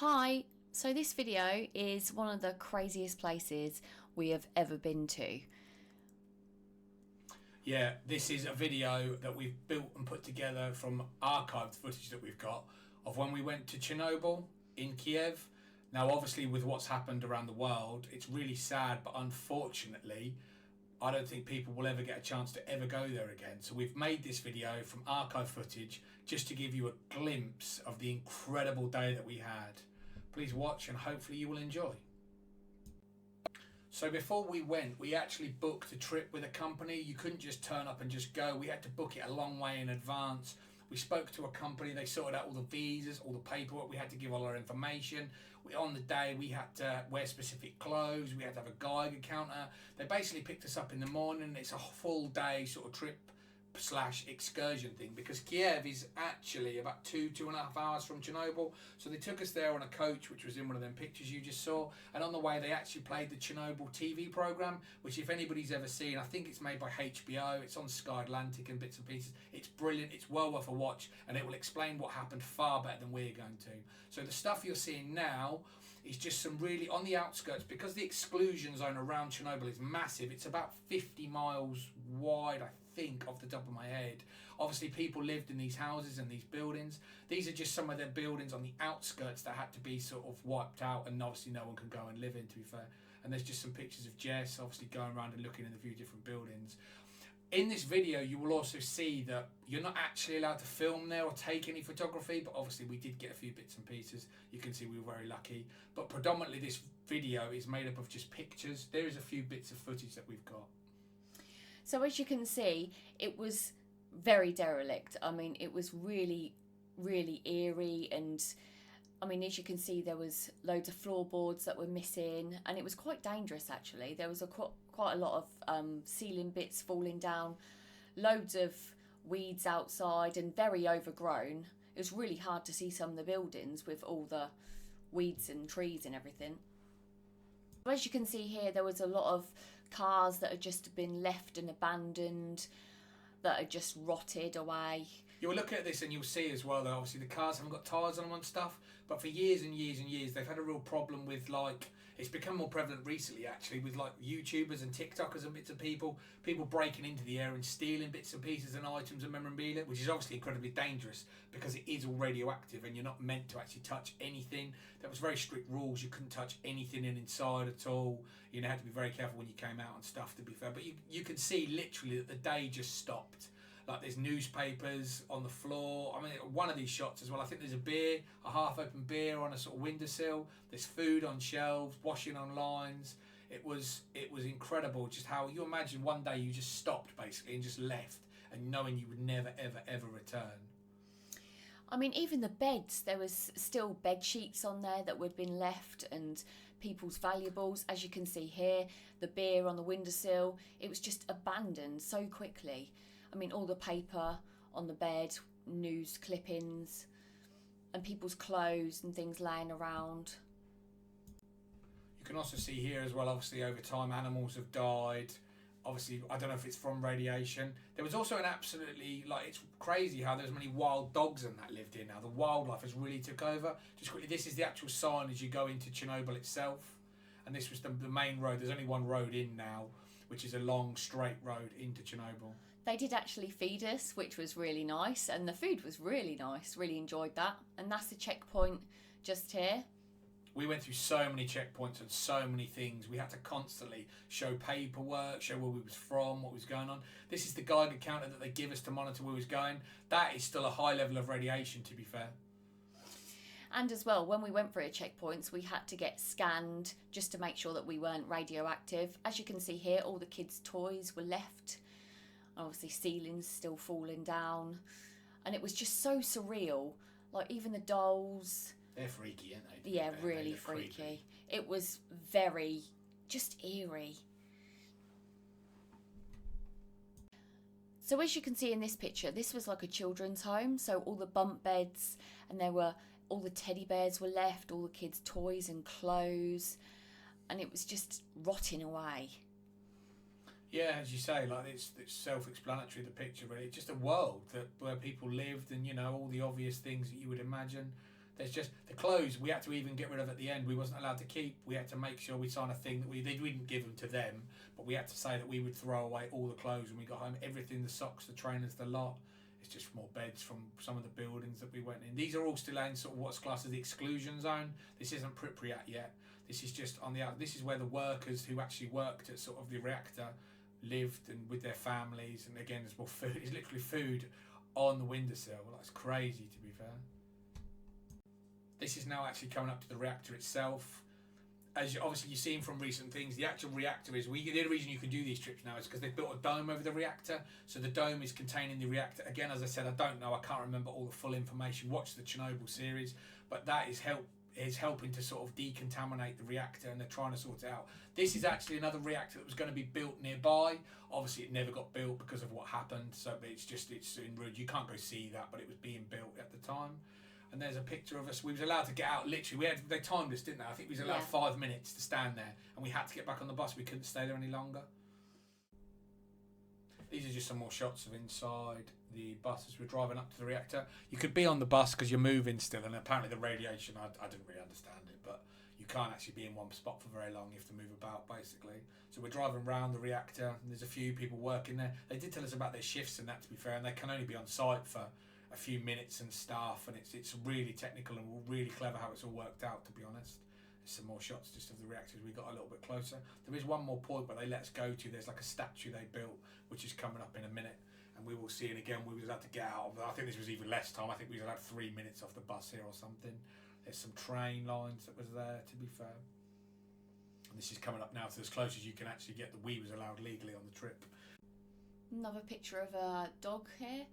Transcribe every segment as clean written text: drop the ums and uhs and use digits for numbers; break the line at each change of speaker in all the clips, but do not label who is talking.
Hi, so this video is one of the craziest places we have ever been to.
Yeah, this is a video that we've built and put together from archived footage that we've got of when we went to Chernobyl in Kiev. Now, obviously, with what's happened around the world, it's really sad, but unfortunately, I don't think people will ever get a chance to ever go there again. So we've made this video from archive footage just to give you a glimpse of the incredible day that we had. Please watch and hopefully you will enjoy. So before we went, we actually booked a trip with a company. You couldn't just turn up and just go. We had to book it a long way in advance. We spoke to a company, they sorted out all the visas, all the paperwork, we had to give all our information. On the day, we had to wear specific clothes, we had to have a Geiger counter. They basically picked us up in the morning. It's a full day sort of trip / excursion thing, because Kiev is actually about 2.5 hours from Chernobyl. So they took us there on a coach, which was in one of them pictures you just saw, and on the way they actually played the Chernobyl TV program, which if anybody's ever seen, I think it's made by HBO, it's on Sky Atlantic and bits and pieces. It's brilliant, it's well worth a watch, and it will explain what happened far better than we're going to. So the stuff you're seeing now is just some really on the outskirts, because the exclusion zone around Chernobyl is massive. It's about 50 miles wide, I think, off the top of my head. Obviously, people lived in these houses and these buildings. These are just some of their buildings on the outskirts that had to be sort of wiped out, and obviously no one can go and live in, to be fair. And there's just some pictures of Jess obviously going around and looking in a few different buildings. In this video, you will also see that you're not actually allowed to film there or take any photography, but obviously we did get a few bits and pieces. You can see we were very lucky. But predominantly this video is made up of just pictures. There is a few bits of footage that we've got.
So as you can see, it was very derelict. I mean, it was really, really eerie, and I mean, as you can see, there was loads of floorboards that were missing, and it was quite dangerous actually. There was quite a lot of ceiling bits falling down, loads of weeds outside and very overgrown. It was really hard to see some of the buildings with all the weeds and trees and everything. As you can see here, there was a lot of cars that had just been left and abandoned, that had just rotted away.
You'll look at this and you'll see as well that obviously the cars haven't got tyres on them and stuff, but for years and years and years they've had a real problem with, like, it's become more prevalent recently actually, with like YouTubers and TikTokers and bits of people breaking into the area and stealing bits and pieces and items and memorabilia, which is obviously incredibly dangerous because it is all radioactive and you're not meant to actually touch anything. There was very strict rules. You couldn't touch anything inside at all. You know, had to be very careful when you came out and stuff, to be fair. But you can see literally that the day just stopped. Like, there's newspapers on the floor. I mean, one of these shots as well, I think there's a beer, a half-open beer on a sort of windowsill. There's food on shelves, washing on lines. It was incredible just how you imagine one day you just stopped basically and just left, and knowing you would never, ever, ever return.
I mean, even the beds, there was still bed sheets on there that would have been left, and people's valuables. As you can see here, the beer on the windowsill, it was just abandoned so quickly. I mean, all the paper on the bed, news clippings, and people's clothes and things laying around.
You can also see here as well, obviously over time animals have died. Obviously, I don't know if it's from radiation. There was also an absolutely, like, it's crazy how there's many wild dogs and that lived here now. The wildlife has really took over. Just quickly, this is the actual sign as you go into Chernobyl itself. And this was the main road. There's only one road in now, which is a long straight road into Chernobyl.
They did actually feed us, which was really nice, and the food was really nice. Really enjoyed that. And that's the checkpoint just here.
We went through so many checkpoints and so many things. We had to constantly show paperwork, show where we was from, what was going on. This is the Geiger counter that they give us to monitor where we was going. That is still a high level of radiation, to be fair.
And as well, when we went through checkpoints, we had to get scanned just to make sure that we weren't radioactive. As you can see here, all the kids' toys were left. Obviously, ceilings still falling down. And it was just so surreal. Like, even the dolls.
They're freaky, aren't they?
Yeah, really freaky. Creepy. It was very, just eerie. So as you can see in this picture, this was like a children's home. So all the bunk beds, and all the teddy bears were left, all the kids' toys and clothes. And it was just rotting away.
Yeah, as you say, like, it's self-explanatory, the picture, really. It's just a world where people lived, and, you know, all the obvious things that you would imagine. There's just the clothes we had to even get rid of at the end. We wasn't allowed to keep. We had to make sure we signed a thing that we didn't give them to them, but we had to say that we would throw away all the clothes when we got home. Everything, the socks, the trainers, the lot. It's just more beds from some of the buildings that we went in. These are all still in sort of what's classed as the exclusion zone. This isn't Pripyat yet. This is just on the out. This is where the workers who actually worked at sort of the reactor lived and with their families. And again, there's more food. It's literally food on the windowsill. Well, that's crazy, to be fair. This is now actually coming up to the reactor itself. As obviously you've seen from recent things, the actual reactor is, the only reason you can do these trips now is because they've built a dome over the reactor. So the dome is containing the reactor. Again, as I said, I don't know, I can't remember all the full information. Watch the Chernobyl series, but that is helping to sort of decontaminate the reactor, and they're trying to sort it out. This is actually another reactor that was going to be built nearby. Obviously it never got built because of what happened, so it's in ruins. You can't go see that, but it was being built at the time. And there's a picture of us. We was allowed to get out, literally. They timed us, didn't they? I think we was allowed 5 minutes to stand there, and we had to get back on the bus. We couldn't stay there any longer. These are just some more shots of inside the bus as we're driving up to the reactor. You could be on the bus because you're moving still, and apparently the radiation, I didn't really understand it, but you can't actually be in one spot for very long. You have to move about, basically. So we're driving around the reactor, and there's a few people working there. They did tell us about their shifts and that, to be fair, and they can only be on site for a few minutes and stuff, and it's really technical and really clever how it's all worked out, to be honest. There's some more shots just of the reactors. We got a little bit closer. There is one more point where they let us go to. There's like a statue they built, which is coming up in a minute, and we will see it again. We was allowed to get out. I think this was even less time. I think we was allowed 3 minutes off the bus here or something. There's some train lines that was there, to be fair. And this is coming up now to as close as you can actually get that we was allowed legally on the trip.
Another picture of a dog here.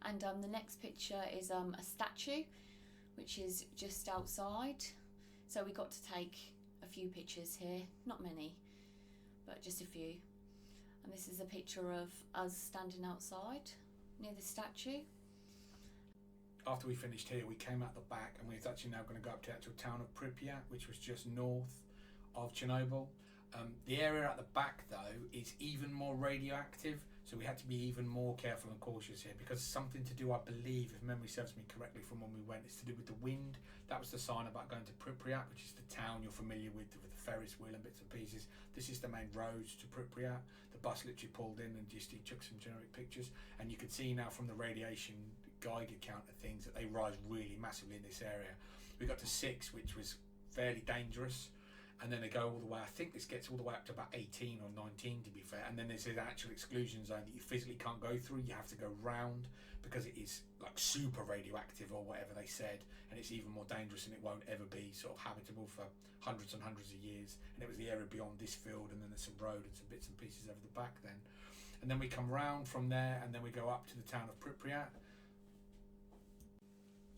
And the next picture is a statue, which is just outside. So we got to take a few pictures here, not many, but just a few. And this is a picture of us standing outside near the statue.
After we finished here, we came out the back, and we're actually now going to go up to the actual town of Pripyat, which was just north of Chernobyl. The area at the back, though, is even more radioactive. So we had to be even more careful and cautious here, because something to do, I believe, if memory serves me correctly from when we went, it's to do with the wind. That was the sign about going to Pripyat, which is the town you're familiar with the Ferris wheel and bits and pieces. This is the main roads to Pripyat. The bus literally pulled in and just he took some generic pictures. And you can see now from the radiation Geiger count of things that they rise really massively in this area. We got to 6, which was fairly dangerous. And then they go all the way, I think this gets all the way up to about 18 or 19, to be fair. And then there's an actual exclusion zone that you physically can't go through. You have to go round because it is like super radioactive or whatever they said. And it's even more dangerous, and it won't ever be sort of habitable for hundreds and hundreds of years. And it was the area beyond this field, and then there's some road and some bits and pieces over the back then. And then we come round from there, and then we go up to the town of Pripyat.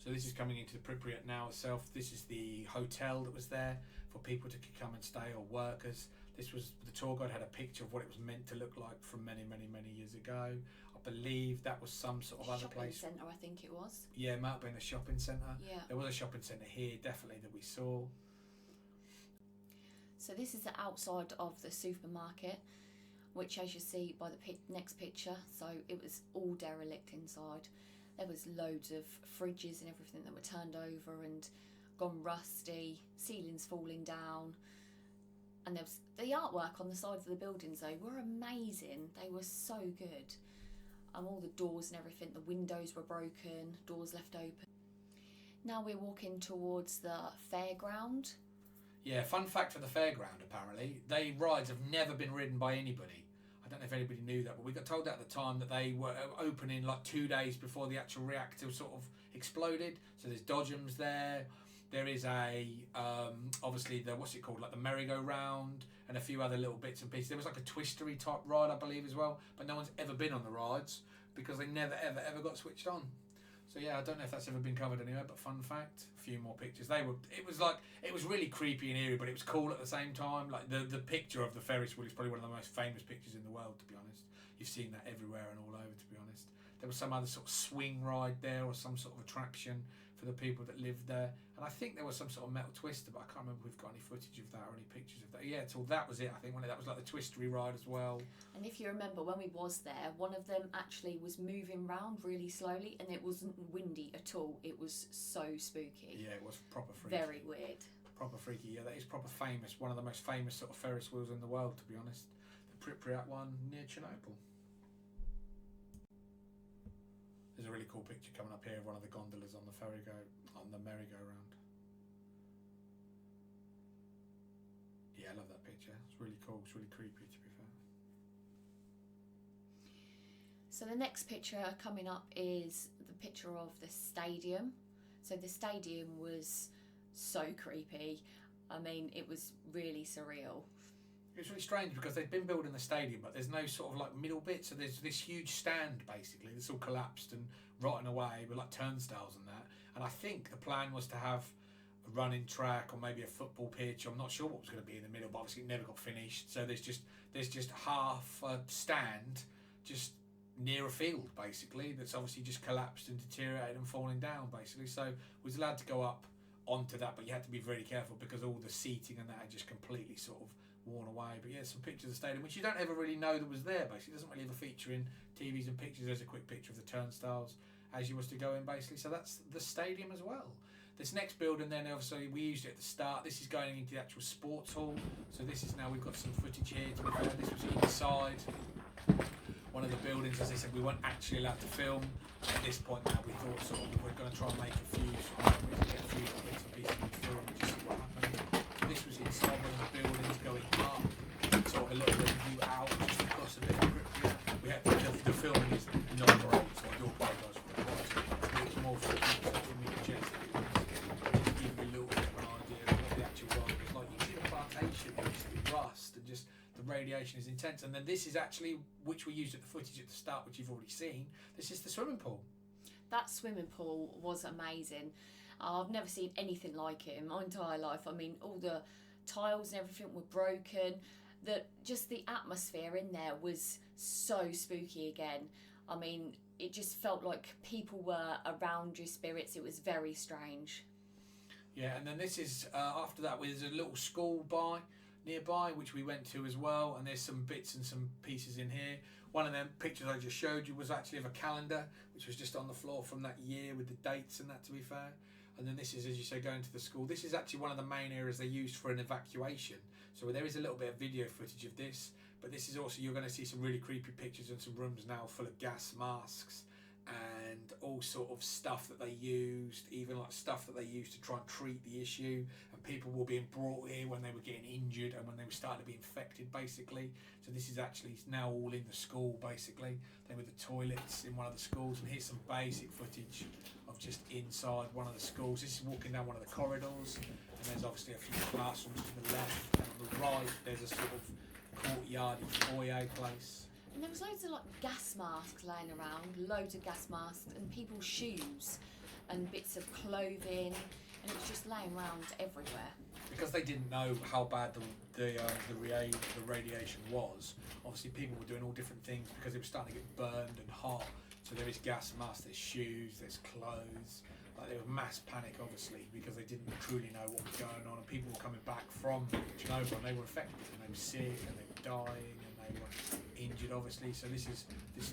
So this is coming into the Pripyat now itself. This is the hotel that was there for people to come and stay, or workers. This was, the tour guide had a picture of what it was meant to look like from many, many, many years ago. I believe that was some sort of other place.
Shopping centre, I think it was.
Yeah, it might have been a shopping centre.
Yeah.
There was a shopping centre here, definitely, that we saw.
So this is the outside of the supermarket, which, as you see by the next picture, so it was all derelict inside. There was loads of fridges and everything that were turned over and gone rusty, ceilings falling down. And there was the artwork on the sides of the buildings, though, were amazing. They were so good. All the doors and everything, the windows were broken, doors left open. Now we're walking towards the fairground.
Yeah, fun fact for the fairground, apparently, they rides have never been ridden by anybody. I don't know if anybody knew that, but we got told at the time that they were opening like 2 days before the actual reactor sort of exploded. So there's dodgems there. There is a, obviously, what's it called, like the merry-go-round and a few other little bits and pieces. There was like a twistery type ride, I believe, as well. But no one's ever been on the rides because they never, ever, ever got switched on. So yeah, I don't know if that's ever been covered anywhere, but fun fact, a few more pictures. It was really creepy and eerie, but it was cool at the same time. Like the picture of the Ferris wheel is probably one of the most famous pictures in the world, to be honest. You've seen that everywhere and all over, to be honest. There was some other sort of swing ride there or some sort of attraction for the people that lived there. And I think there was some sort of metal twister, but I can't remember if we've got any footage of that or any pictures of that. Yeah, so that was it. I think that was like the twistery ride as well.
And if you remember, when we was there, one of them actually was moving round really slowly, and it wasn't windy at all. It was so spooky.
Yeah, it was proper freaky.
Very weird.
Proper freaky. Yeah, that is proper famous. One of the most famous sort of Ferris wheels in the world, to be honest. The Pripyat one near Chernobyl. There's a really cool picture coming up here of one of the gondolas on the merry-go-round. Yeah, I love that picture. It's really cool. It's really creepy, to be fair.
So the next picture coming up is the picture of the stadium. So the stadium was so creepy. I mean, it was really surreal.
It's really strange because they've been building the stadium, but there's no sort of like middle bit. So there's this huge stand basically that's all collapsed and rotting away with like turnstiles and that. And I think the plan was to have a running track or maybe a football pitch. I'm not sure what was going to be in the middle, but obviously it never got finished. So there's just half a stand just near a field basically that's obviously just collapsed and deteriorated and falling down basically. So we was allowed to go up onto that, but you had to be very careful because all the seating and that had just completely sort of worn away. But yeah, some pictures of the stadium which you don't ever really know that was there basically. It doesn't really ever feature in TVs and pictures. There's a quick picture of the turnstiles as you was to go in basically. So that's the stadium as well. This next building then, obviously we used it at the start. This is going into the actual sports hall. So this is now, we've got some footage here to be fair. This was inside one of the buildings. As I said, we weren't actually allowed to film. At this point now we thought sort of we're going to try and make a few bits and pieces of film and just see what happened. So this was inside one of the buildings going up, sort of a little bit of view out just across a bit of Pripyat. We had the filming is not great, so I do apologise for the quality. It's more for me to just give you a little bit of an idea of what the actual world was like. You see the plantation, the rust, and just the radiation is intense. And then this is actually, which we used at the footage at the start, which you've already seen, this is the swimming pool.
That swimming pool was amazing. I've never seen anything like it in my entire life. I mean, all the tiles and everything were broken. Just the atmosphere in there was so spooky again. I mean, it just felt like people were around your spirits. It was very strange.
Yeah, and then this is, after that, there's a little school nearby, which we went to as well, and there's some bits and some pieces in here. One of them pictures I just showed you was actually of a calendar, which was just on the floor from that year with the dates and that, to be fair. And then this is, as you say, going to the school. This is actually one of the main areas they used for an evacuation. So there is a little bit of video footage of this, but this is also, you're going to see some really creepy pictures and some rooms now full of gas masks and all sort of stuff that they used, even like stuff that they used to try and treat the issue. And people were being brought here when they were getting injured and when they were starting to be infected, basically. So this is actually now all in the school, basically. They were the toilets in one of the schools, and here's some basic footage of just inside one of the schools. This is walking down one of the corridors, and there's obviously a few classrooms to the left, and on the right there's a sort of courtyard foyer place.
And there was loads of like gas masks laying around, loads of gas masks, and people's shoes and bits of clothing, and it was just laying around everywhere.
Because they didn't know how bad the radiation was, obviously people were doing all different things because it was starting to get burned and hot. So there is gas masks, there's shoes, there's clothes. Like there was mass panic, obviously, because they didn't truly know what was going on, and people were coming back from Chernobyl and they were affected, and they were sick, and they were dying, and they were injured, obviously. So this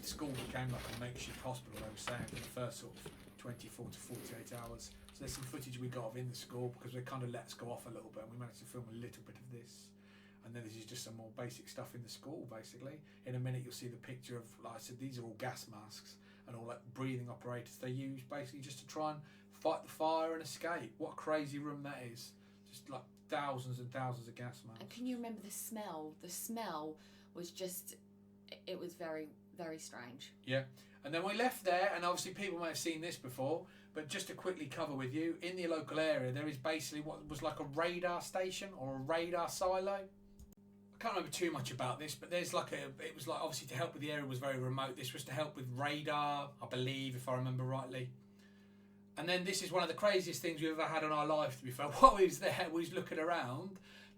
school became like a makeshift hospital, they were saying, for the first sort of 24 to 48 hours. So there's some footage we got of in the school because they kind of let us go off a little bit, and we managed to film a little bit of this. And then this is just some more basic stuff in the school, basically. In a minute you'll see the picture of, like I said, these are all gas masks and all like breathing apparatus they use basically just to try and fight the fire and escape. What a crazy room that is. Just like thousands and thousands of gas masks.
And can you remember the smell? The smell was just, it was very, very strange.
Yeah. And then we left there, and obviously people may have seen this before, but just to quickly cover with you, in the local area there is basically what was like a radar station or a radar silo. I can't remember too much about this, but there's like it was like obviously to help with the area was very remote. This was to help with radar, I believe, if I remember rightly. And then this is one of the craziest things we've ever had in our life, to be fair. While we was there, we was looking around,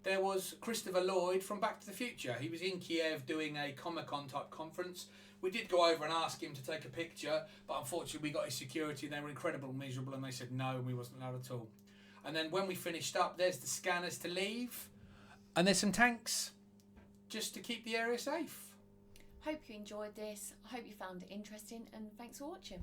there was Christopher Lloyd from Back to the Future. He was in Kiev doing a Comic-Con type conference We did go over and ask him to take a picture, but unfortunately we got his security and they were incredible and miserable, and they said no, and we wasn't allowed at all. And then when we finished up, there's the scanners to leave, and there's some tanks just to keep the area safe.
Hope you enjoyed this. I hope you found it interesting, and thanks for watching.